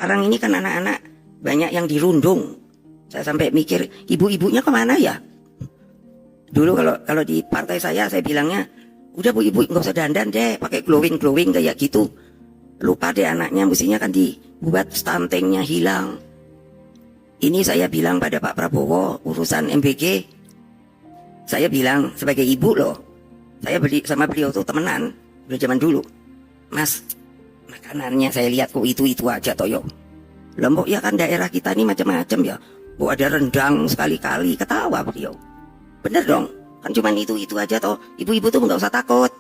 sekarang ini kan anak-anak banyak yang dirundung. Saya sampai mikir, ibu-ibunya kemana ya? Dulu kalau di partai saya bilangnya, udah bu ibu nggak usah dandan deh, pakai glowing kayak gitu. Lupa deh anaknya, mestinya kan dibuat stuntingnya hilang. Ini saya bilang pada Pak Prabowo urusan MBG. Saya bilang sebagai ibu loh, saya beli sama beliau tuh temenan udah zaman dulu. Mas, makanannya saya lihat kok itu aja toyo. Lombok ya kan daerah kita ini macam-macam ya. Oh ada rendang sekali-kali, ketawa beliau. Bener dong, kan cuman itu aja toh. Ibu-ibu tuh nggak usah takut.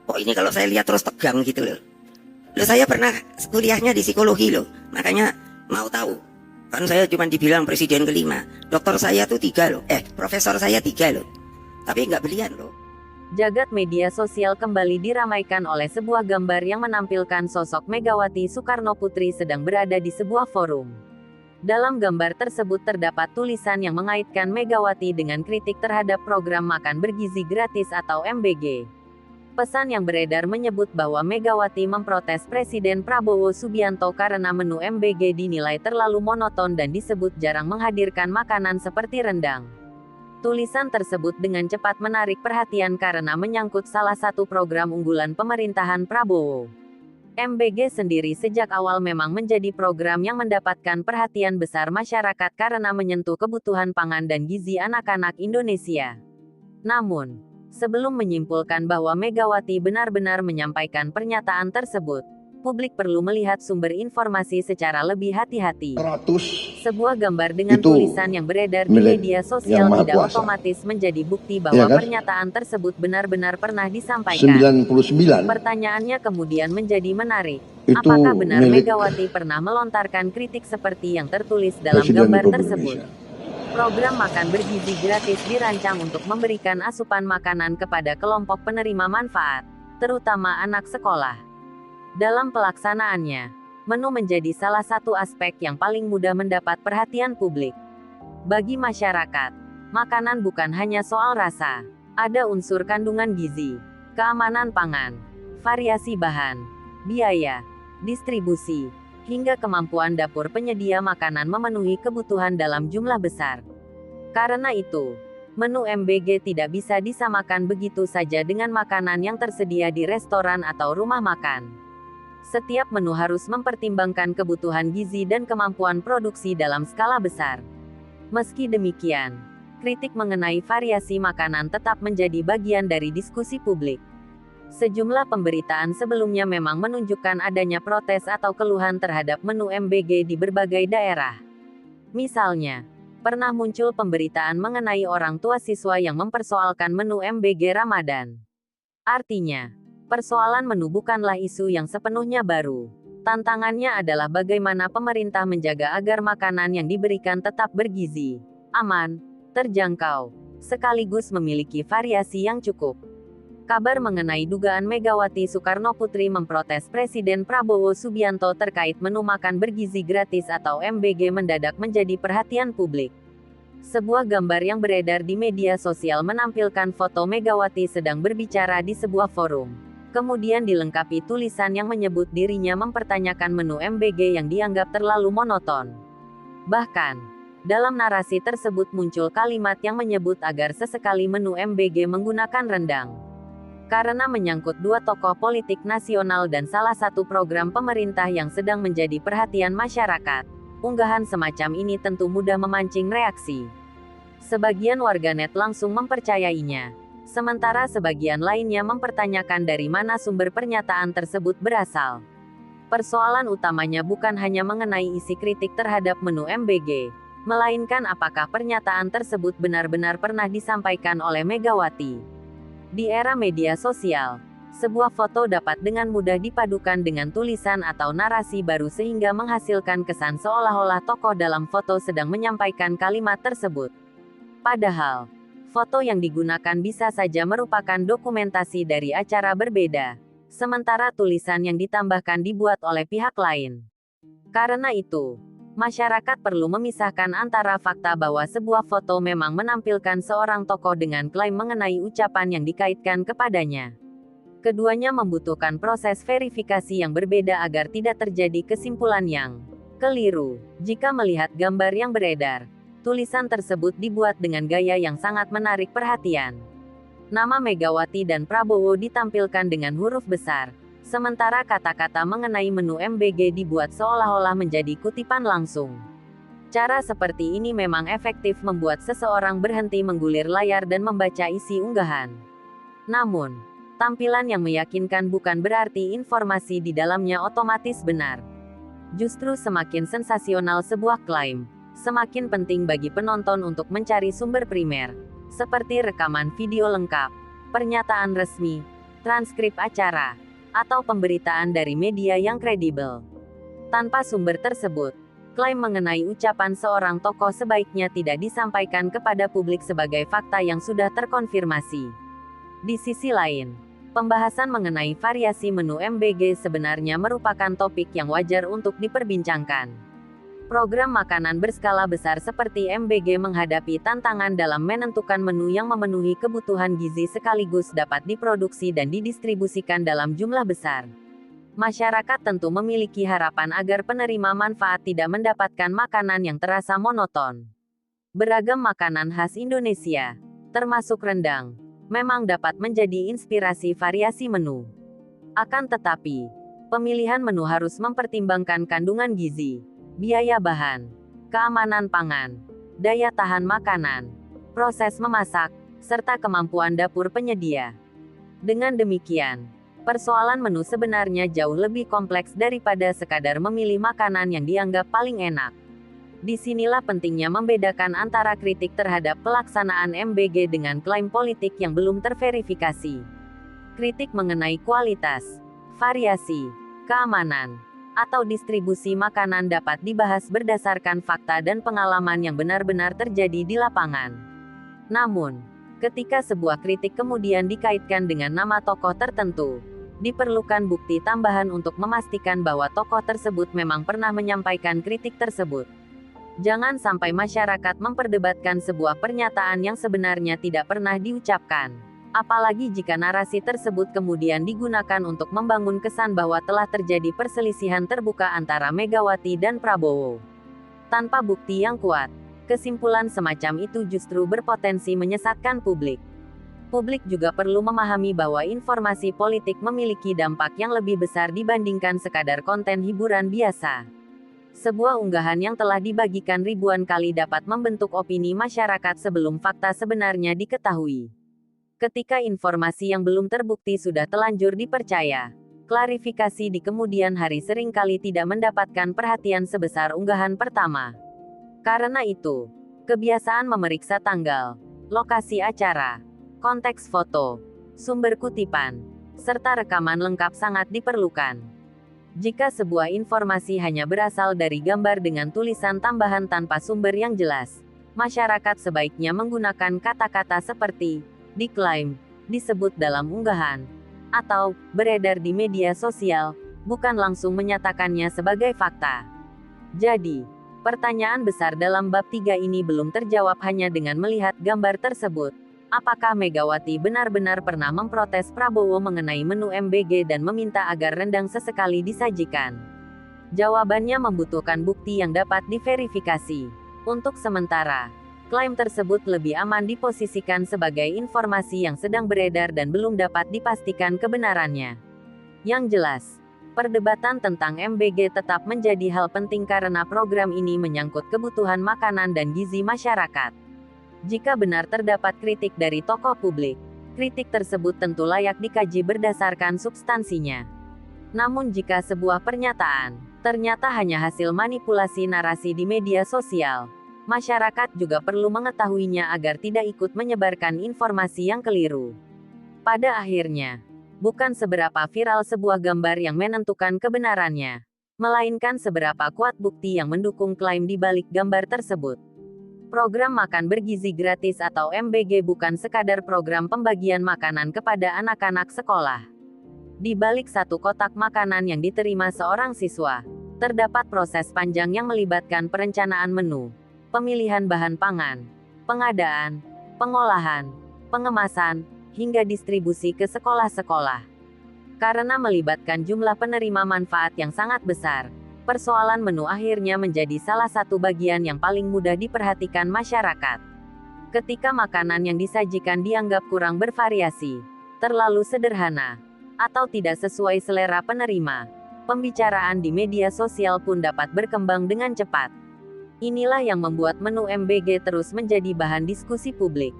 Kok ini kalau saya lihat terus tegang gitu loh. Loh saya pernah kuliahnya di psikologi loh, makanya mau tahu. Kan saya cuma dibilang presiden kelima, dokter saya tuh 3 loh, profesor saya 3 loh, tapi nggak belian loh. Jagat media sosial kembali diramaikan oleh sebuah gambar yang menampilkan sosok Megawati Soekarnoputri sedang berada di sebuah forum. Dalam gambar tersebut terdapat tulisan yang mengaitkan Megawati dengan kritik terhadap program makan bergizi gratis atau MBG. Pesan yang beredar menyebut bahwa Megawati memprotes Presiden Prabowo Subianto karena menu MBG dinilai terlalu monoton dan disebut jarang menghadirkan makanan seperti rendang. Tulisan tersebut dengan cepat menarik perhatian karena menyangkut salah satu program unggulan pemerintahan Prabowo. MBG sendiri sejak awal memang menjadi program yang mendapatkan perhatian besar masyarakat karena menyentuh kebutuhan pangan dan gizi anak-anak Indonesia. Namun, sebelum menyimpulkan bahwa Megawati benar-benar menyampaikan pernyataan tersebut, publik perlu melihat sumber informasi secara lebih hati-hati. Sebuah gambar dengan tulisan yang beredar di media sosial tidak otomatis menjadi bukti bahwa pernyataan tersebut benar-benar pernah disampaikan. 99. Pertanyaannya kemudian menjadi menarik. Apakah benar Megawati pernah melontarkan kritik seperti yang tertulis dalam gambar tersebut? Program makan bergizi gratis dirancang untuk memberikan asupan makanan kepada kelompok penerima manfaat, terutama anak sekolah. Dalam pelaksanaannya, menu menjadi salah satu aspek yang paling mudah mendapat perhatian publik. Bagi masyarakat, makanan bukan hanya soal rasa, ada unsur kandungan gizi, keamanan pangan, variasi bahan, biaya, distribusi, hingga kemampuan dapur penyedia makanan memenuhi kebutuhan dalam jumlah besar. Karena itu, menu MBG tidak bisa disamakan begitu saja dengan makanan yang tersedia di restoran atau rumah makan. Setiap menu harus mempertimbangkan kebutuhan gizi dan kemampuan produksi dalam skala besar. Meski demikian, kritik mengenai variasi makanan tetap menjadi bagian dari diskusi publik. Sejumlah pemberitaan sebelumnya memang menunjukkan adanya protes atau keluhan terhadap menu MBG di berbagai daerah. Misalnya, pernah muncul pemberitaan mengenai orang tua siswa yang mempersoalkan menu MBG Ramadan. Artinya, persoalan menu bukanlah isu yang sepenuhnya baru. Tantangannya adalah bagaimana pemerintah menjaga agar makanan yang diberikan tetap bergizi, aman, terjangkau, sekaligus memiliki variasi yang cukup. Kabar mengenai dugaan Megawati Soekarnoputri memprotes Presiden Prabowo Subianto terkait menu makan bergizi gratis atau MBG mendadak menjadi perhatian publik. Sebuah gambar yang beredar di media sosial menampilkan foto Megawati sedang berbicara di sebuah forum. Kemudian dilengkapi tulisan yang menyebut dirinya mempertanyakan menu MBG yang dianggap terlalu monoton. Bahkan, dalam narasi tersebut muncul kalimat yang menyebut agar sesekali menu MBG menggunakan rendang. Karena menyangkut dua tokoh politik nasional dan salah satu program pemerintah yang sedang menjadi perhatian masyarakat, unggahan semacam ini tentu mudah memancing reaksi. Sebagian warganet langsung mempercayainya, sementara sebagian lainnya mempertanyakan dari mana sumber pernyataan tersebut berasal. Persoalan utamanya bukan hanya mengenai isi kritik terhadap menu MBG, melainkan apakah pernyataan tersebut benar-benar pernah disampaikan oleh Megawati. Di era media sosial, sebuah foto dapat dengan mudah dipadukan dengan tulisan atau narasi baru sehingga menghasilkan kesan seolah-olah tokoh dalam foto sedang menyampaikan kalimat tersebut. Padahal, foto yang digunakan bisa saja merupakan dokumentasi dari acara berbeda, sementara tulisan yang ditambahkan dibuat oleh pihak lain. Karena itu, masyarakat perlu memisahkan antara fakta bahwa sebuah foto memang menampilkan seorang tokoh dengan klaim mengenai ucapan yang dikaitkan kepadanya. Keduanya membutuhkan proses verifikasi yang berbeda agar tidak terjadi kesimpulan yang keliru. Jika melihat gambar yang beredar, tulisan tersebut dibuat dengan gaya yang sangat menarik perhatian. Nama Megawati dan Prabowo ditampilkan dengan huruf besar, sementara kata-kata mengenai menu MBG dibuat seolah-olah menjadi kutipan langsung. Cara seperti ini memang efektif membuat seseorang berhenti menggulir layar dan membaca isi unggahan. Namun, tampilan yang meyakinkan bukan berarti informasi di dalamnya otomatis benar. Justru semakin sensasional sebuah klaim, semakin penting bagi penonton untuk mencari sumber primer, seperti rekaman video lengkap, pernyataan resmi, transkrip acara, atau pemberitaan dari media yang kredibel. Tanpa sumber tersebut, klaim mengenai ucapan seorang tokoh sebaiknya tidak disampaikan kepada publik sebagai fakta yang sudah terkonfirmasi. Di sisi lain, pembahasan mengenai variasi menu MBG sebenarnya merupakan topik yang wajar untuk diperbincangkan. Program makanan berskala besar seperti MBG menghadapi tantangan dalam menentukan menu yang memenuhi kebutuhan gizi sekaligus dapat diproduksi dan didistribusikan dalam jumlah besar. Masyarakat tentu memiliki harapan agar penerima manfaat tidak mendapatkan makanan yang terasa monoton. Beragam makanan khas Indonesia, termasuk rendang, memang dapat menjadi inspirasi variasi menu. Akan tetapi, pemilihan menu harus mempertimbangkan kandungan gizi, biaya bahan, keamanan pangan, daya tahan makanan, proses memasak, serta kemampuan dapur penyedia. Dengan demikian, persoalan menu sebenarnya jauh lebih kompleks daripada sekadar memilih makanan yang dianggap paling enak. Disinilah pentingnya membedakan antara kritik terhadap pelaksanaan MBG dengan klaim politik yang belum terverifikasi. Kritik mengenai kualitas, variasi, keamanan, atau distribusi makanan dapat dibahas berdasarkan fakta dan pengalaman yang benar-benar terjadi di lapangan. Namun, ketika sebuah kritik kemudian dikaitkan dengan nama tokoh tertentu, diperlukan bukti tambahan untuk memastikan bahwa tokoh tersebut memang pernah menyampaikan kritik tersebut. Jangan sampai masyarakat memperdebatkan sebuah pernyataan yang sebenarnya tidak pernah diucapkan. Apalagi jika narasi tersebut kemudian digunakan untuk membangun kesan bahwa telah terjadi perselisihan terbuka antara Megawati dan Prabowo. Tanpa bukti yang kuat, kesimpulan semacam itu justru berpotensi menyesatkan publik. Publik juga perlu memahami bahwa informasi politik memiliki dampak yang lebih besar dibandingkan sekadar konten hiburan biasa. Sebuah unggahan yang telah dibagikan ribuan kali dapat membentuk opini masyarakat sebelum fakta sebenarnya diketahui. Ketika informasi yang belum terbukti sudah telanjur dipercaya, klarifikasi di kemudian hari seringkali tidak mendapatkan perhatian sebesar unggahan pertama. Karena itu, kebiasaan memeriksa tanggal, lokasi acara, konteks foto, sumber kutipan, serta rekaman lengkap sangat diperlukan. Jika sebuah informasi hanya berasal dari gambar dengan tulisan tambahan tanpa sumber yang jelas, masyarakat sebaiknya menggunakan kata-kata seperti diklaim, disebut dalam unggahan, atau beredar di media sosial, bukan langsung menyatakannya sebagai fakta. Jadi, pertanyaan besar dalam bab 3 ini belum terjawab hanya dengan melihat gambar tersebut. Apakah Megawati benar-benar pernah memprotes Prabowo mengenai menu MBG dan meminta agar rendang sesekali disajikan? Jawabannya membutuhkan bukti yang dapat diverifikasi. Untuk sementara, klaim tersebut lebih aman diposisikan sebagai informasi yang sedang beredar dan belum dapat dipastikan kebenarannya. Yang jelas, perdebatan tentang MBG tetap menjadi hal penting karena program ini menyangkut kebutuhan makanan dan gizi masyarakat. Jika benar terdapat kritik dari tokoh publik, kritik tersebut tentu layak dikaji berdasarkan substansinya. Namun jika sebuah pernyataan ternyata hanya hasil manipulasi narasi di media sosial, masyarakat juga perlu mengetahuinya agar tidak ikut menyebarkan informasi yang keliru. Pada akhirnya, bukan seberapa viral sebuah gambar yang menentukan kebenarannya, melainkan seberapa kuat bukti yang mendukung klaim di balik gambar tersebut. Program makan bergizi gratis atau MBG bukan sekadar program pembagian makanan kepada anak-anak sekolah. Di balik satu kotak makanan yang diterima seorang siswa, terdapat proses panjang yang melibatkan perencanaan menu, pemilihan bahan pangan, pengadaan, pengolahan, pengemasan, hingga distribusi ke sekolah-sekolah. Karena melibatkan jumlah penerima manfaat yang sangat besar, persoalan menu akhirnya menjadi salah satu bagian yang paling mudah diperhatikan masyarakat. Ketika makanan yang disajikan dianggap kurang bervariasi, terlalu sederhana, atau tidak sesuai selera penerima, pembicaraan di media sosial pun dapat berkembang dengan cepat. Inilah yang membuat menu MBG terus menjadi bahan diskusi publik.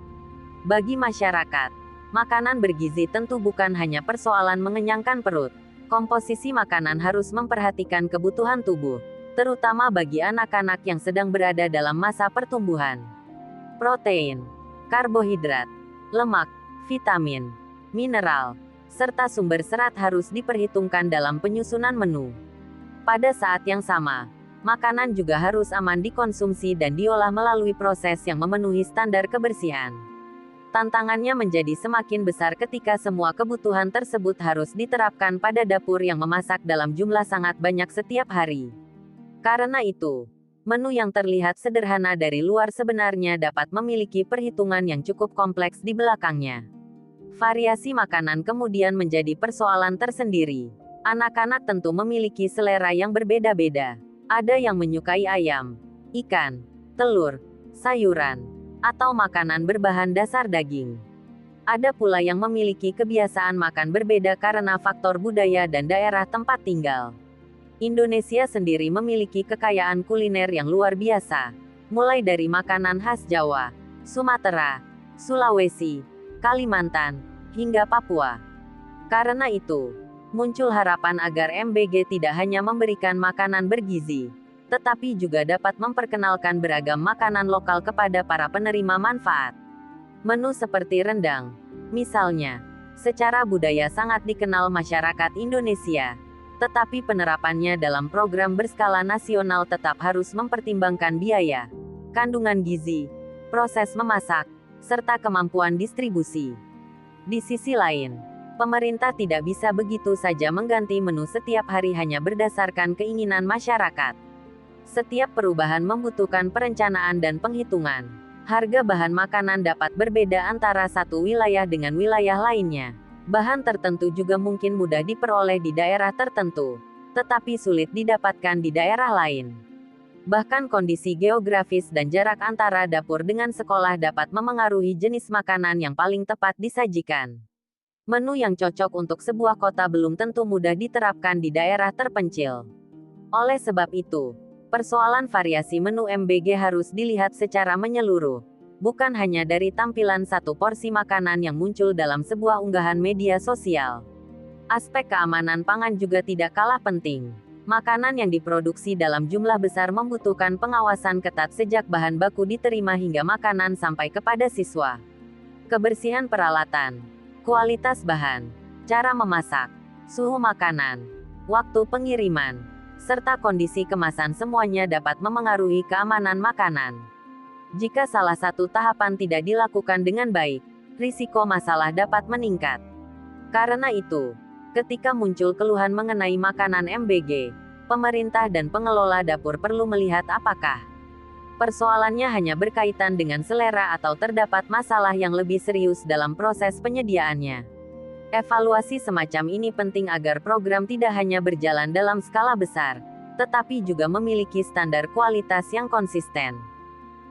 Bagi masyarakat, makanan bergizi tentu bukan hanya persoalan mengenyangkan perut. Komposisi makanan harus memperhatikan kebutuhan tubuh, terutama bagi anak-anak yang sedang berada dalam masa pertumbuhan. Protein, karbohidrat, lemak, vitamin, mineral, serta sumber serat harus diperhitungkan dalam penyusunan menu. Pada saat yang sama, makanan juga harus aman dikonsumsi dan diolah melalui proses yang memenuhi standar kebersihan. Tantangannya menjadi semakin besar ketika semua kebutuhan tersebut harus diterapkan pada dapur yang memasak dalam jumlah sangat banyak setiap hari. Karena itu, menu yang terlihat sederhana dari luar sebenarnya dapat memiliki perhitungan yang cukup kompleks di belakangnya. Variasi makanan kemudian menjadi persoalan tersendiri. Anak-anak tentu memiliki selera yang berbeda-beda. Ada yang menyukai ayam, ikan, telur, sayuran, atau makanan berbahan dasar daging. Ada pula yang memiliki kebiasaan makan berbeda karena faktor budaya dan daerah tempat tinggal. Indonesia sendiri memiliki kekayaan kuliner yang luar biasa, mulai dari makanan khas Jawa, Sumatera, Sulawesi, Kalimantan, hingga Papua. Karena itu, muncul harapan agar MBG tidak hanya memberikan makanan bergizi, tetapi juga dapat memperkenalkan beragam makanan lokal kepada para penerima manfaat. Menu seperti rendang, misalnya, secara budaya sangat dikenal masyarakat Indonesia, tetapi penerapannya dalam program berskala nasional tetap harus mempertimbangkan biaya, kandungan gizi, proses memasak, serta kemampuan distribusi. Di sisi lain, pemerintah tidak bisa begitu saja mengganti menu setiap hari hanya berdasarkan keinginan masyarakat. Setiap perubahan membutuhkan perencanaan dan penghitungan. Harga bahan makanan dapat berbeda antara satu wilayah dengan wilayah lainnya. Bahan tertentu juga mungkin mudah diperoleh di daerah tertentu, tetapi sulit didapatkan di daerah lain. Bahkan kondisi geografis dan jarak antara dapur dengan sekolah dapat memengaruhi jenis makanan yang paling tepat disajikan. Menu yang cocok untuk sebuah kota belum tentu mudah diterapkan di daerah terpencil. Oleh sebab itu, persoalan variasi menu MBG harus dilihat secara menyeluruh, bukan hanya dari tampilan satu porsi makanan yang muncul dalam sebuah unggahan media sosial. Aspek keamanan pangan juga tidak kalah penting. Makanan yang diproduksi dalam jumlah besar membutuhkan pengawasan ketat sejak bahan baku diterima hingga makanan sampai kepada siswa. Kebersihan peralatan, kualitas bahan, cara memasak, suhu makanan, waktu pengiriman, serta kondisi kemasan semuanya dapat memengaruhi keamanan makanan. Jika salah satu tahapan tidak dilakukan dengan baik, risiko masalah dapat meningkat. Karena itu, ketika muncul keluhan mengenai makanan MBG, pemerintah dan pengelola dapur perlu melihat apakah persoalannya hanya berkaitan dengan selera atau terdapat masalah yang lebih serius dalam proses penyediaannya. Evaluasi semacam ini penting agar program tidak hanya berjalan dalam skala besar, tetapi juga memiliki standar kualitas yang konsisten.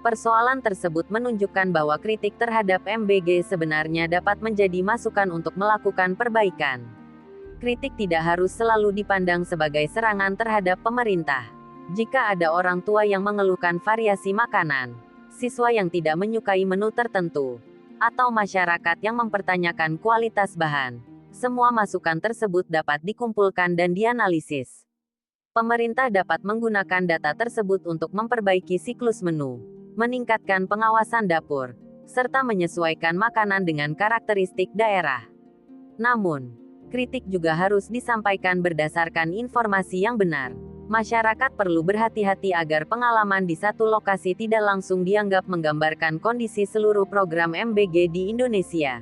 Persoalan tersebut menunjukkan bahwa kritik terhadap MBG sebenarnya dapat menjadi masukan untuk melakukan perbaikan. Kritik tidak harus selalu dipandang sebagai serangan terhadap pemerintah. Jika ada orang tua yang mengeluhkan variasi makanan, siswa yang tidak menyukai menu tertentu, atau masyarakat yang mempertanyakan kualitas bahan, semua masukan tersebut dapat dikumpulkan dan dianalisis. Pemerintah dapat menggunakan data tersebut untuk memperbaiki siklus menu, meningkatkan pengawasan dapur, serta menyesuaikan makanan dengan karakteristik daerah. Namun, kritik juga harus disampaikan berdasarkan informasi yang benar. Masyarakat perlu berhati-hati agar pengalaman di satu lokasi tidak langsung dianggap menggambarkan kondisi seluruh program MBG di Indonesia.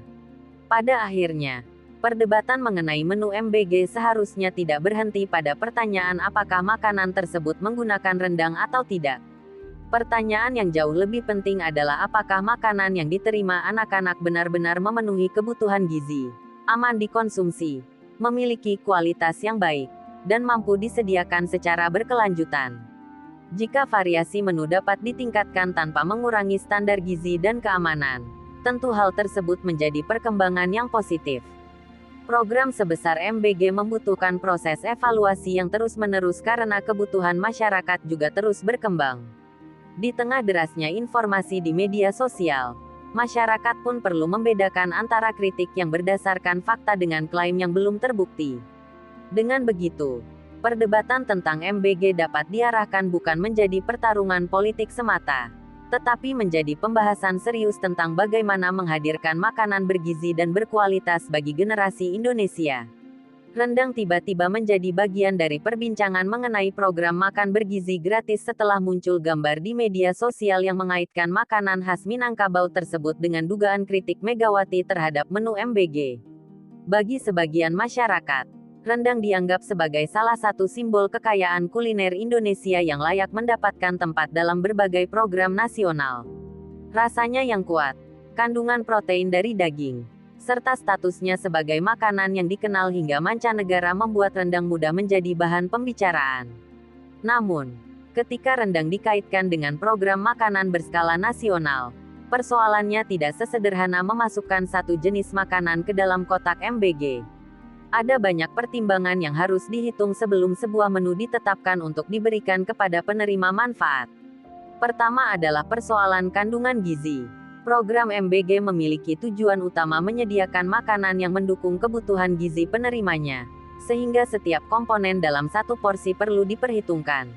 Pada akhirnya, perdebatan mengenai menu MBG seharusnya tidak berhenti pada pertanyaan apakah makanan tersebut menggunakan rendang atau tidak. Pertanyaan yang jauh lebih penting adalah apakah makanan yang diterima anak-anak benar-benar memenuhi kebutuhan gizi, aman dikonsumsi, memiliki kualitas yang baik, dan mampu disediakan secara berkelanjutan. Jika variasi menu dapat ditingkatkan tanpa mengurangi standar gizi dan keamanan, tentu hal tersebut menjadi perkembangan yang positif. Program sebesar MBG membutuhkan proses evaluasi yang terus-menerus karena kebutuhan masyarakat juga terus berkembang. Di tengah derasnya informasi di media sosial, masyarakat pun perlu membedakan antara kritik yang berdasarkan fakta dengan klaim yang belum terbukti. Dengan begitu, perdebatan tentang MBG dapat diarahkan bukan menjadi pertarungan politik semata, tetapi menjadi pembahasan serius tentang bagaimana menghadirkan makanan bergizi dan berkualitas bagi generasi Indonesia. Rendang tiba-tiba menjadi bagian dari perbincangan mengenai program makan bergizi gratis setelah muncul gambar di media sosial yang mengaitkan makanan khas Minangkabau tersebut dengan dugaan kritik Megawati terhadap menu MBG. Bagi sebagian masyarakat, rendang dianggap sebagai salah satu simbol kekayaan kuliner Indonesia yang layak mendapatkan tempat dalam berbagai program nasional. Rasanya yang kuat, kandungan protein dari daging, serta statusnya sebagai makanan yang dikenal hingga mancanegara membuat rendang mudah menjadi bahan pembicaraan. Namun, ketika rendang dikaitkan dengan program makanan berskala nasional, persoalannya tidak sesederhana memasukkan satu jenis makanan ke dalam kotak MBG. Ada banyak pertimbangan yang harus dihitung sebelum sebuah menu ditetapkan untuk diberikan kepada penerima manfaat. Pertama adalah persoalan kandungan gizi. Program MBG memiliki tujuan utama menyediakan makanan yang mendukung kebutuhan gizi penerimanya, sehingga setiap komponen dalam satu porsi perlu diperhitungkan.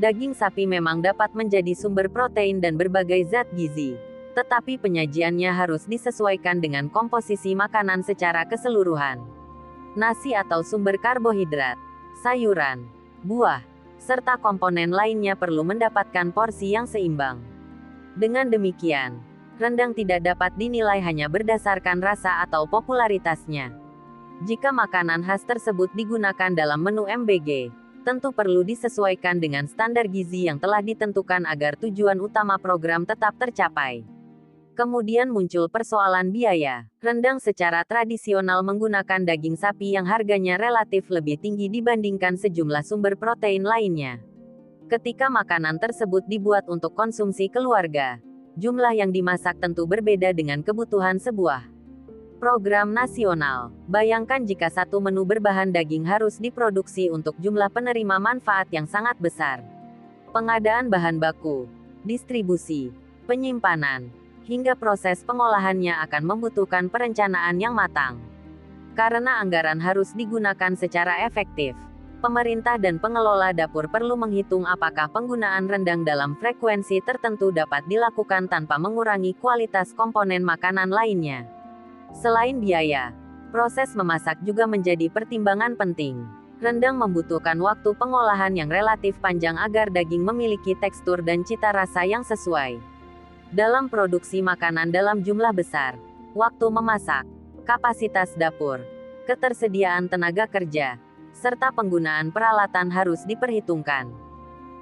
Daging sapi memang dapat menjadi sumber protein dan berbagai zat gizi, tetapi penyajiannya harus disesuaikan dengan komposisi makanan secara keseluruhan. Nasi atau sumber karbohidrat, sayuran, buah, serta komponen lainnya perlu mendapatkan porsi yang seimbang. Dengan demikian, rendang tidak dapat dinilai hanya berdasarkan rasa atau popularitasnya. Jika makanan khas tersebut digunakan dalam menu MBG, tentu perlu disesuaikan dengan standar gizi yang telah ditentukan agar tujuan utama program tetap tercapai. Kemudian muncul persoalan biaya. Rendang secara tradisional menggunakan daging sapi yang harganya relatif lebih tinggi dibandingkan sejumlah sumber protein lainnya. Ketika makanan tersebut dibuat untuk konsumsi keluarga, jumlah yang dimasak tentu berbeda dengan kebutuhan sebuah program nasional. Bayangkan jika satu menu berbahan daging harus diproduksi untuk jumlah penerima manfaat yang sangat besar. Pengadaan bahan baku, distribusi, penyimpanan, hingga proses pengolahannya akan membutuhkan perencanaan yang matang. Karena anggaran harus digunakan secara efektif, pemerintah dan pengelola dapur perlu menghitung apakah penggunaan rendang dalam frekuensi tertentu dapat dilakukan tanpa mengurangi kualitas komponen makanan lainnya. Selain biaya, proses memasak juga menjadi pertimbangan penting. Rendang membutuhkan waktu pengolahan yang relatif panjang agar daging memiliki tekstur dan cita rasa yang sesuai. Dalam produksi makanan dalam jumlah besar, waktu memasak, kapasitas dapur, ketersediaan tenaga kerja, serta penggunaan peralatan harus diperhitungkan.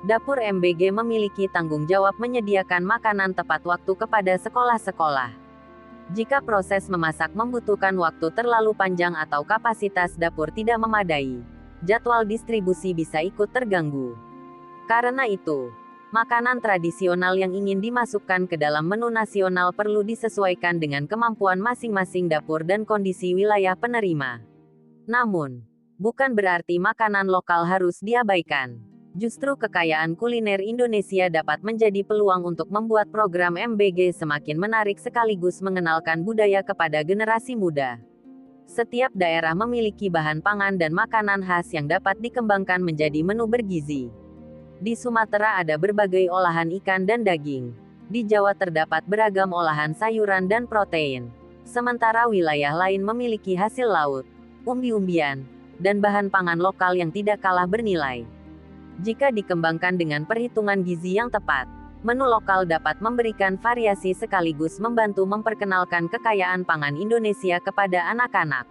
Dapur MBG memiliki tanggung jawab menyediakan makanan tepat waktu kepada sekolah-sekolah. Jika proses memasak membutuhkan waktu terlalu panjang atau kapasitas dapur tidak memadai, jadwal distribusi bisa ikut terganggu. Karena itu, makanan tradisional yang ingin dimasukkan ke dalam menu nasional perlu disesuaikan dengan kemampuan masing-masing dapur dan kondisi wilayah penerima. Namun, bukan berarti makanan lokal harus diabaikan. Justru kekayaan kuliner Indonesia dapat menjadi peluang untuk membuat program MBG semakin menarik sekaligus mengenalkan budaya kepada generasi muda. Setiap daerah memiliki bahan pangan dan makanan khas yang dapat dikembangkan menjadi menu bergizi. Di Sumatera ada berbagai olahan ikan dan daging. Di Jawa terdapat beragam olahan sayuran dan protein. Sementara wilayah lain memiliki hasil laut, umbi-umbian, dan bahan pangan lokal yang tidak kalah bernilai. Jika dikembangkan dengan perhitungan gizi yang tepat, menu lokal dapat memberikan variasi sekaligus membantu memperkenalkan kekayaan pangan Indonesia kepada anak-anak.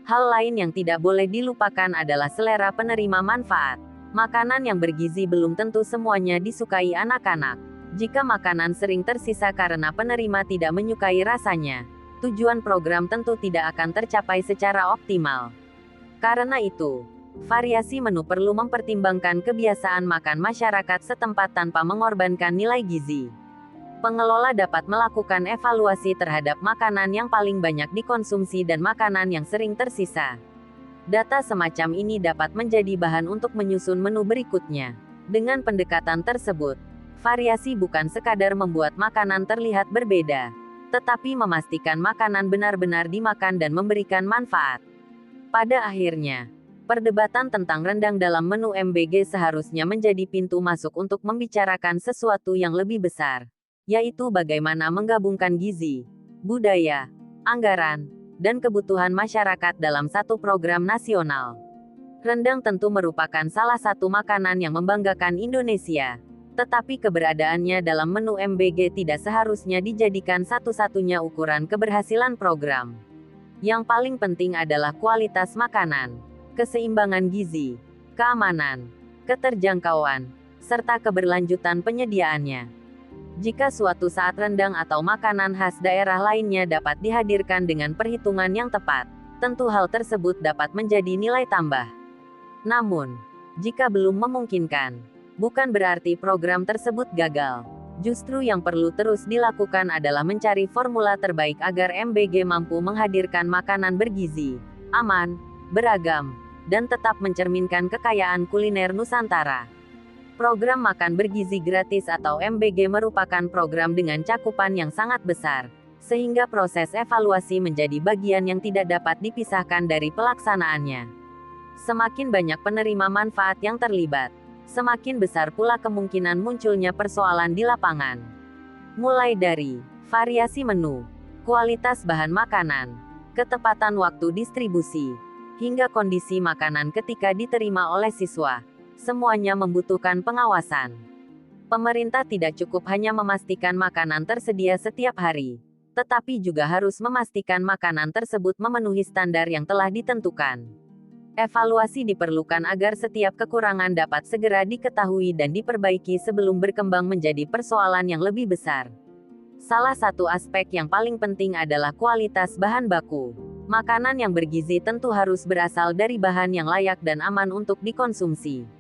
Hal lain yang tidak boleh dilupakan adalah selera penerima manfaat. Makanan yang bergizi belum tentu semuanya disukai anak-anak. Jika makanan sering tersisa karena penerima tidak menyukai rasanya, tujuan program tentu tidak akan tercapai secara optimal. Karena itu, variasi menu perlu mempertimbangkan kebiasaan makan masyarakat setempat tanpa mengorbankan nilai gizi. Pengelola dapat melakukan evaluasi terhadap makanan yang paling banyak dikonsumsi dan makanan yang sering tersisa. Data semacam ini dapat menjadi bahan untuk menyusun menu berikutnya. Dengan pendekatan tersebut, variasi bukan sekadar membuat makanan terlihat berbeda, tetapi memastikan makanan benar-benar dimakan dan memberikan manfaat. Pada akhirnya, perdebatan tentang rendang dalam menu MBG seharusnya menjadi pintu masuk untuk membicarakan sesuatu yang lebih besar, yaitu bagaimana menggabungkan gizi, budaya, anggaran, dan kebutuhan masyarakat dalam satu program nasional. Rendang tentu merupakan salah satu makanan yang membanggakan Indonesia, tetapi keberadaannya dalam menu MBG tidak seharusnya dijadikan satu-satunya ukuran keberhasilan program. Yang paling penting adalah kualitas makanan, keseimbangan gizi, keamanan, keterjangkauan, serta keberlanjutan penyediaannya. Jika suatu saat rendang atau makanan khas daerah lainnya dapat dihadirkan dengan perhitungan yang tepat, tentu hal tersebut dapat menjadi nilai tambah. Namun, jika belum memungkinkan, bukan berarti program tersebut gagal. Justru yang perlu terus dilakukan adalah mencari formula terbaik agar MBG mampu menghadirkan makanan bergizi, aman, beragam, dan tetap mencerminkan kekayaan kuliner Nusantara. Program Makan Bergizi Gratis atau MBG merupakan program dengan cakupan yang sangat besar, sehingga proses evaluasi menjadi bagian yang tidak dapat dipisahkan dari pelaksanaannya. Semakin banyak penerima manfaat yang terlibat, semakin besar pula kemungkinan munculnya persoalan di lapangan. Mulai dari variasi menu, kualitas bahan makanan, ketepatan waktu distribusi, hingga kondisi makanan ketika diterima oleh siswa, semuanya membutuhkan pengawasan. Pemerintah tidak cukup hanya memastikan makanan tersedia setiap hari, tetapi juga harus memastikan makanan tersebut memenuhi standar yang telah ditentukan. Evaluasi diperlukan agar setiap kekurangan dapat segera diketahui dan diperbaiki sebelum berkembang menjadi persoalan yang lebih besar. Salah satu aspek yang paling penting adalah kualitas bahan baku. Makanan yang bergizi tentu harus berasal dari bahan yang layak dan aman untuk dikonsumsi.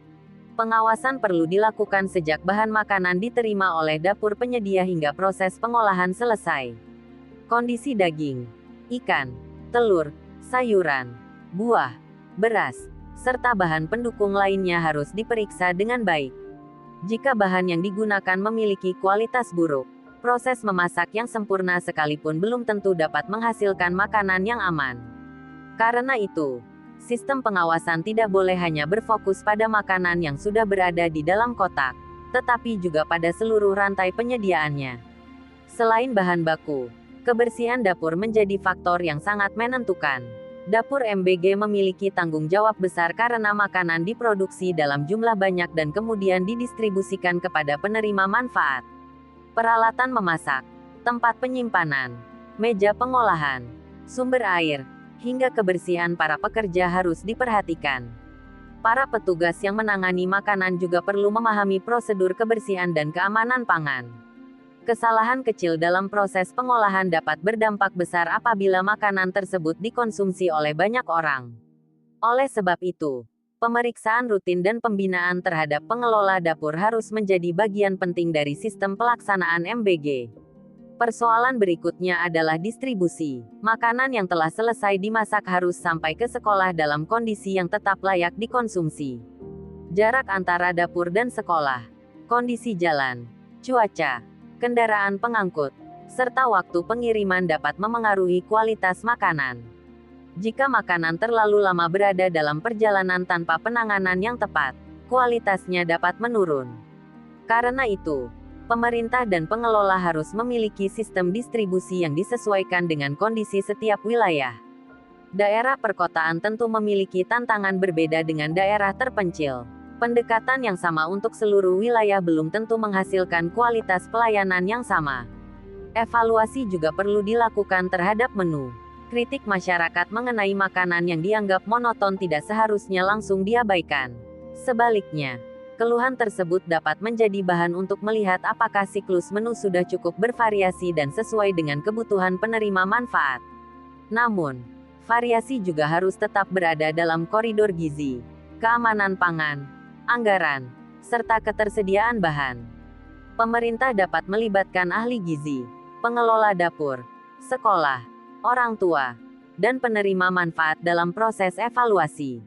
Pengawasan perlu dilakukan sejak bahan makanan diterima oleh dapur penyedia hingga proses pengolahan selesai. Kondisi daging, ikan, telur, sayuran, buah, beras, serta bahan pendukung lainnya harus diperiksa dengan baik. Jika bahan yang digunakan memiliki kualitas buruk, proses memasak yang sempurna sekalipun belum tentu dapat menghasilkan makanan yang aman. Karena itu, sistem pengawasan tidak boleh hanya berfokus pada makanan yang sudah berada di dalam kotak, tetapi juga pada seluruh rantai penyediaannya. Selain bahan baku, kebersihan dapur menjadi faktor yang sangat menentukan. Dapur MBG memiliki tanggung jawab besar karena makanan diproduksi dalam jumlah banyak dan kemudian didistribusikan kepada penerima manfaat. Peralatan memasak, tempat penyimpanan, meja pengolahan, sumber air, hingga kebersihan para pekerja harus diperhatikan. Para petugas yang menangani makanan juga perlu memahami prosedur kebersihan dan keamanan pangan. Kesalahan kecil dalam proses pengolahan dapat berdampak besar apabila makanan tersebut dikonsumsi oleh banyak orang. Oleh sebab itu, pemeriksaan rutin dan pembinaan terhadap pengelola dapur harus menjadi bagian penting dari sistem pelaksanaan MBG. Persoalan berikutnya adalah distribusi. Makanan yang telah selesai dimasak harus sampai ke sekolah dalam kondisi yang tetap layak dikonsumsi. Jarak antara dapur dan sekolah, kondisi jalan, cuaca, kendaraan pengangkut, serta waktu pengiriman dapat memengaruhi kualitas makanan. Jika makanan terlalu lama berada dalam perjalanan tanpa penanganan yang tepat, kualitasnya dapat menurun. Karena itu, pemerintah dan pengelola harus memiliki sistem distribusi yang disesuaikan dengan kondisi setiap wilayah. Daerah perkotaan tentu memiliki tantangan berbeda dengan daerah terpencil. Pendekatan yang sama untuk seluruh wilayah belum tentu menghasilkan kualitas pelayanan yang sama. Evaluasi juga perlu dilakukan terhadap menu. Kritik masyarakat mengenai makanan yang dianggap monoton tidak seharusnya langsung diabaikan. Sebaliknya, keluhan tersebut dapat menjadi bahan untuk melihat apakah siklus menu sudah cukup bervariasi dan sesuai dengan kebutuhan penerima manfaat. Namun, Variasi juga harus tetap berada dalam koridor gizi, keamanan pangan, anggaran, serta ketersediaan bahan. Pemerintah dapat melibatkan ahli gizi, pengelola dapur, sekolah, orang tua, dan penerima manfaat dalam proses evaluasi.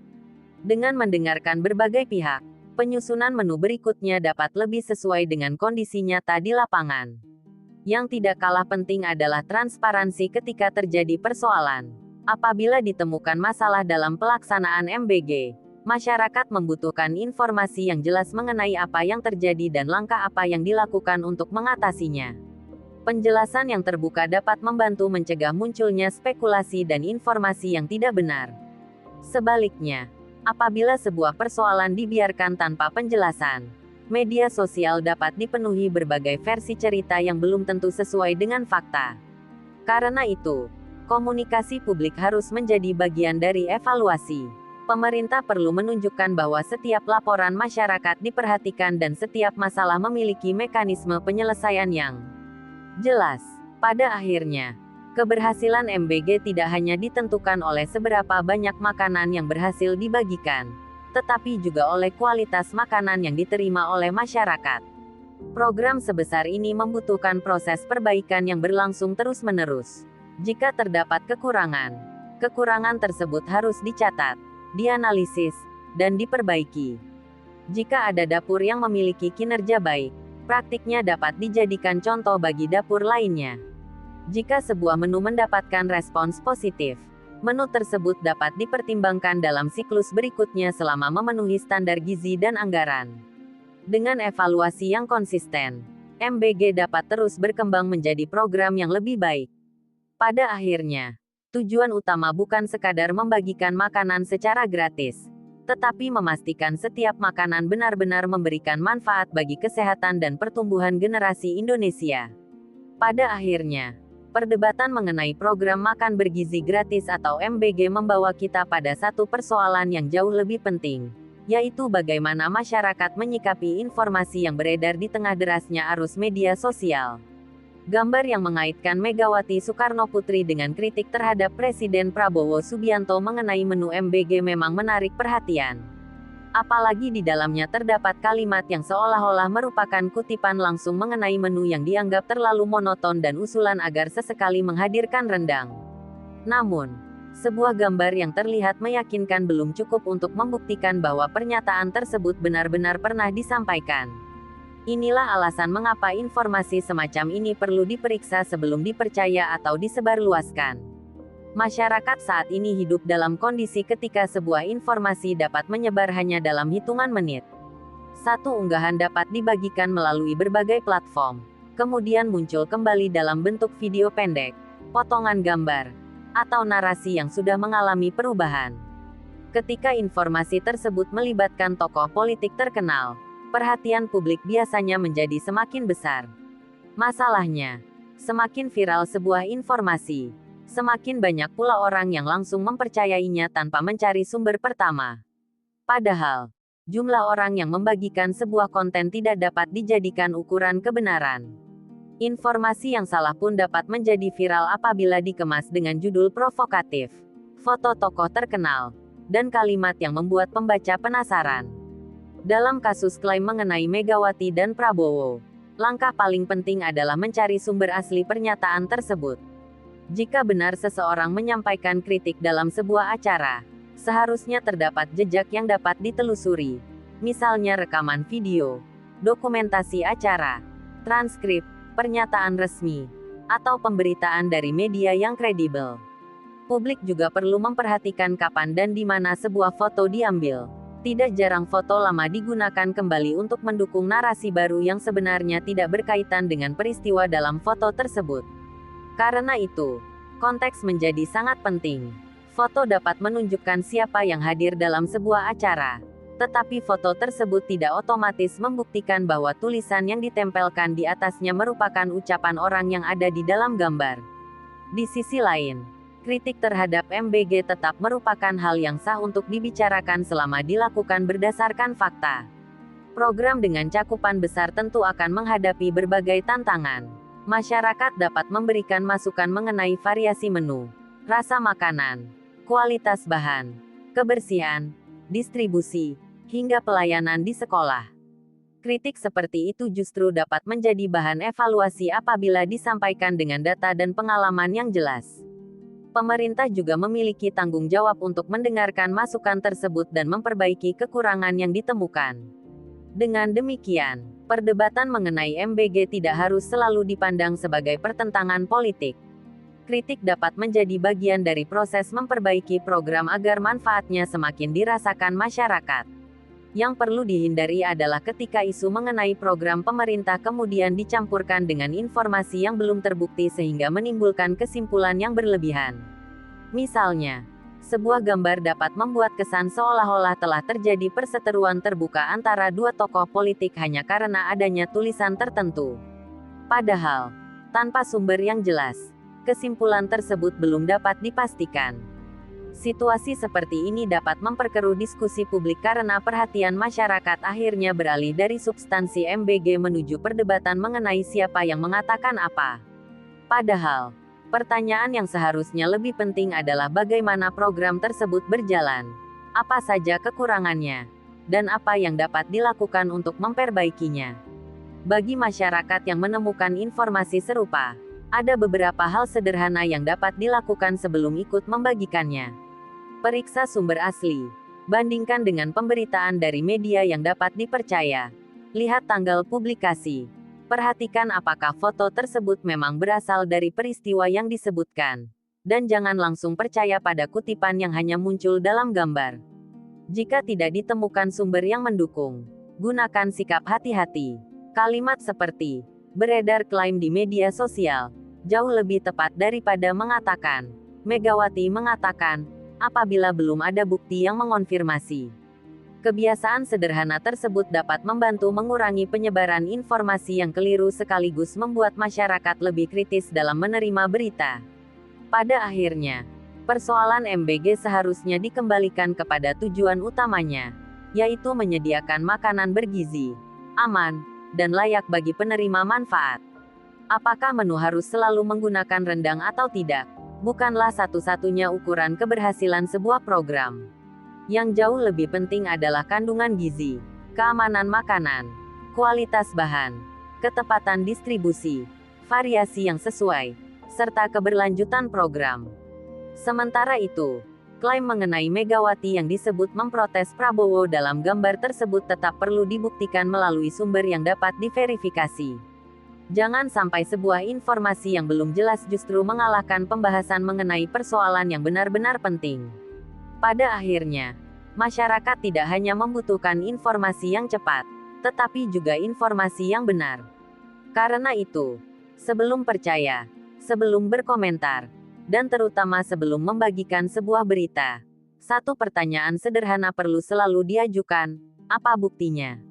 Dengan mendengarkan berbagai pihak, penyusunan menu berikutnya dapat lebih sesuai dengan kondisi nyata di lapangan. Yang tidak kalah penting adalah transparansi ketika terjadi persoalan. Apabila ditemukan masalah dalam pelaksanaan MBG, masyarakat membutuhkan informasi yang jelas mengenai apa yang terjadi dan langkah apa yang dilakukan untuk mengatasinya. Penjelasan yang terbuka dapat membantu mencegah munculnya spekulasi dan informasi yang tidak benar. Sebaliknya, apabila sebuah persoalan dibiarkan tanpa penjelasan, media sosial dapat dipenuhi berbagai versi cerita yang belum tentu sesuai dengan fakta. Karena itu, komunikasi publik harus menjadi bagian dari evaluasi. Pemerintah perlu menunjukkan bahwa setiap laporan masyarakat diperhatikan dan setiap masalah memiliki mekanisme penyelesaian yang jelas. Pada akhirnya, keberhasilan MBG tidak hanya ditentukan oleh seberapa banyak makanan yang berhasil dibagikan, tetapi juga oleh kualitas makanan yang diterima oleh masyarakat. Program sebesar ini membutuhkan proses perbaikan yang berlangsung terus-menerus. Jika terdapat kekurangan, kekurangan tersebut harus dicatat, dianalisis, dan diperbaiki. Jika ada dapur yang memiliki kinerja baik, praktiknya dapat dijadikan contoh bagi dapur lainnya. Jika sebuah menu mendapatkan respons positif, menu tersebut dapat dipertimbangkan dalam siklus berikutnya selama memenuhi standar gizi dan anggaran. Dengan evaluasi yang konsisten, MBG dapat terus berkembang menjadi program yang lebih baik. Pada akhirnya, tujuan utama bukan sekadar membagikan makanan secara gratis, tetapi memastikan setiap makanan benar-benar memberikan manfaat bagi kesehatan dan pertumbuhan generasi Indonesia. Pada akhirnya, perdebatan mengenai program makan bergizi gratis atau MBG membawa kita pada satu persoalan yang jauh lebih penting, yaitu bagaimana masyarakat menyikapi informasi yang beredar di tengah derasnya arus media sosial. Gambar yang mengaitkan Megawati Soekarnoputri dengan kritik terhadap Presiden Prabowo Subianto mengenai menu MBG memang menarik perhatian. Apalagi di dalamnya terdapat kalimat yang seolah-olah merupakan kutipan langsung mengenai menu yang dianggap terlalu monoton dan usulan agar sesekali menghadirkan rendang. Namun, sebuah gambar yang terlihat meyakinkan belum cukup untuk membuktikan bahwa pernyataan tersebut benar-benar pernah disampaikan. Inilah alasan mengapa informasi semacam ini perlu diperiksa sebelum dipercaya atau disebarluaskan. Masyarakat saat ini hidup dalam kondisi ketika sebuah informasi dapat menyebar hanya dalam hitungan menit. Satu unggahan dapat dibagikan melalui berbagai platform, kemudian muncul kembali dalam bentuk video pendek, potongan gambar, atau narasi yang sudah mengalami perubahan. Ketika informasi tersebut melibatkan tokoh politik terkenal, perhatian publik biasanya menjadi semakin besar. Masalahnya, semakin viral sebuah informasi, semakin banyak pula orang yang langsung mempercayainya tanpa mencari sumber pertama. Padahal, jumlah orang yang membagikan sebuah konten tidak dapat dijadikan ukuran kebenaran. Informasi yang salah pun dapat menjadi viral apabila dikemas dengan judul provokatif, foto tokoh terkenal, dan kalimat yang membuat pembaca penasaran. Dalam kasus klaim mengenai Megawati dan Prabowo, langkah paling penting adalah mencari sumber asli pernyataan tersebut. Jika benar seseorang menyampaikan kritik dalam sebuah acara, seharusnya terdapat jejak yang dapat ditelusuri, misalnya rekaman video, dokumentasi acara, transkrip, pernyataan resmi, atau pemberitaan dari media yang kredibel. Publik juga perlu memperhatikan kapan dan di mana sebuah foto diambil. Tidak jarang foto lama digunakan kembali untuk mendukung narasi baru yang sebenarnya tidak berkaitan dengan peristiwa dalam foto tersebut. Karena itu, konteks menjadi sangat penting. Foto dapat menunjukkan siapa yang hadir dalam sebuah acara, tetapi foto tersebut tidak otomatis membuktikan bahwa tulisan yang ditempelkan di atasnya merupakan ucapan orang yang ada di dalam gambar. Di sisi lain, kritik terhadap MBG tetap merupakan hal yang sah untuk dibicarakan selama dilakukan berdasarkan fakta. Program dengan cakupan besar tentu akan menghadapi berbagai tantangan. Masyarakat dapat memberikan masukan mengenai variasi menu, rasa makanan, kualitas bahan, kebersihan, distribusi, hingga pelayanan di sekolah. Kritik seperti itu justru dapat menjadi bahan evaluasi apabila disampaikan dengan data dan pengalaman yang jelas. Pemerintah juga memiliki tanggung jawab untuk mendengarkan masukan tersebut dan memperbaiki kekurangan yang ditemukan. Dengan demikian, perdebatan mengenai MBG tidak harus selalu dipandang sebagai pertentangan politik. Kritik dapat menjadi bagian dari proses memperbaiki program agar manfaatnya semakin dirasakan masyarakat. Yang perlu dihindari adalah ketika isu mengenai program pemerintah kemudian dicampurkan dengan informasi yang belum terbukti sehingga menimbulkan kesimpulan yang berlebihan. Misalnya, sebuah gambar dapat membuat kesan seolah-olah telah terjadi perseteruan terbuka antara dua tokoh politik hanya karena adanya tulisan tertentu. Padahal, tanpa sumber yang jelas, kesimpulan tersebut belum dapat dipastikan. Situasi seperti ini dapat memperkeruh diskusi publik karena perhatian masyarakat akhirnya beralih dari substansi MBG menuju perdebatan mengenai siapa yang mengatakan apa. Padahal, pertanyaan yang seharusnya lebih penting adalah bagaimana program tersebut berjalan, apa saja kekurangannya, dan apa yang dapat dilakukan untuk memperbaikinya. Bagi masyarakat yang menemukan informasi serupa, ada beberapa hal sederhana yang dapat dilakukan sebelum ikut membagikannya. Periksa sumber asli. Bandingkan dengan pemberitaan dari media yang dapat dipercaya. Lihat tanggal publikasi. Perhatikan apakah foto tersebut memang berasal dari peristiwa yang disebutkan. Dan jangan langsung percaya pada kutipan yang hanya muncul dalam gambar. Jika tidak ditemukan sumber yang mendukung, gunakan sikap hati-hati. Kalimat seperti beredar klaim di media sosial jauh lebih tepat daripada mengatakan Megawati mengatakan, apabila belum ada bukti yang mengonfirmasi. Kebiasaan sederhana tersebut dapat membantu mengurangi penyebaran informasi yang keliru sekaligus membuat masyarakat lebih kritis dalam menerima berita. Pada akhirnya, persoalan MBG seharusnya dikembalikan kepada tujuan utamanya, yaitu menyediakan makanan bergizi, aman, dan layak bagi penerima manfaat. Apakah menu harus selalu menggunakan rendang atau tidak? Bukanlah satu-satunya ukuran keberhasilan sebuah program. Yang jauh lebih penting adalah kandungan gizi, keamanan makanan, kualitas bahan, ketepatan distribusi, variasi yang sesuai, serta keberlanjutan program. Sementara itu, klaim mengenai Megawati yang disebut memprotes Prabowo dalam gambar tersebut tetap perlu dibuktikan melalui sumber yang dapat diverifikasi. Jangan sampai sebuah informasi yang belum jelas justru mengalahkan pembahasan mengenai persoalan yang benar-benar penting. Pada akhirnya, masyarakat tidak hanya membutuhkan informasi yang cepat, tetapi juga informasi yang benar. Karena itu, sebelum percaya, sebelum berkomentar, dan terutama sebelum membagikan sebuah berita, satu pertanyaan sederhana perlu selalu diajukan, apa buktinya?